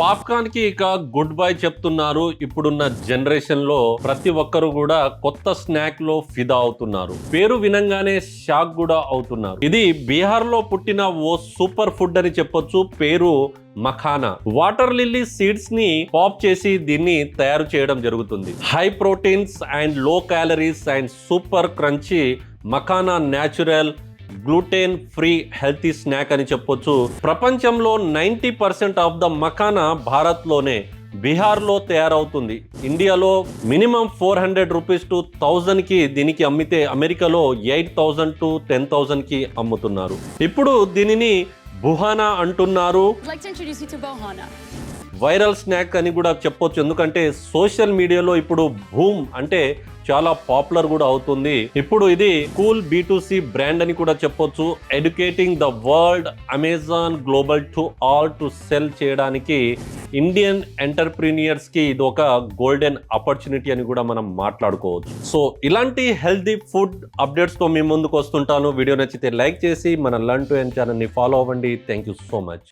Popcorn కి ఇక good bye చెప్తున్నారు. ఇప్పుడున్న జనరేషన్ లో ప్రతి ఒక్కరు కూడా కొత్త స్నాక్ లో ఫిదా అవుతున్నారు. పేరు వినంగానే షాక్ కూడా అవుతున్నారు. ఇది బీహార్ లో పుట్టిన ఓ సూపర్ ఫుడ్ అని చెప్పొచ్చు. పేరు మఖానా. వాటర్ లిల్లీ సీడ్స్ ని పాప్ చేసి దీన్ని తయారు చేయడం జరుగుతుంది. హై ప్రోటీన్స్ అండ్ లో calories and super crunchy makhana natural gluten free healthy snack అని చెప్పొచ్చు. ప్రపంచంలో 90% ఆఫ్ ద మఖానా భారత్ లోనే బీహార్లో తయారవుతుంది. ఇండియాలో మినిమం 400 రూపీస్ టు 1000 కి దీనికి అమ్మితే అమెరికాలో 8000 టు 10,000 కి అమ్ముతున్నారు. ఇప్పుడు దీనిని బుహానా అంటున్నారు. వైరల్ స్నాక్ అని కూడా చెప్పొచ్చు. ఎందుకంటే సోషల్ మీడియాలో ఇప్పుడు బూమ్ అంటే చాలా పాపులర్ కూడా అవుతుంది. ఇప్పుడు ఇది కూల్ B2C బ్రాండ్ అని కూడా చెప్పొచ్చు. Educating the world, Amazon global to all to cell చేయడానికి ఇండియన్ ఎంటర్ప్రీనియర్స్ కి ఇది ఒక గోల్డెన్ ఆపర్చునిటీ అని కూడా మనం మాట్లాడుకోవచ్చు. సో ఇలాంటి హెల్తీ ఫుడ్ అప్డేట్స్ తో మీ ముందుకు వస్తుంటాను. వీడియో నచ్చితే లైక్ చేసి మన లర్న్ టు ఎర్న్ ఛానల్ ని ఫాలో అవ్వండి. Thank you so much.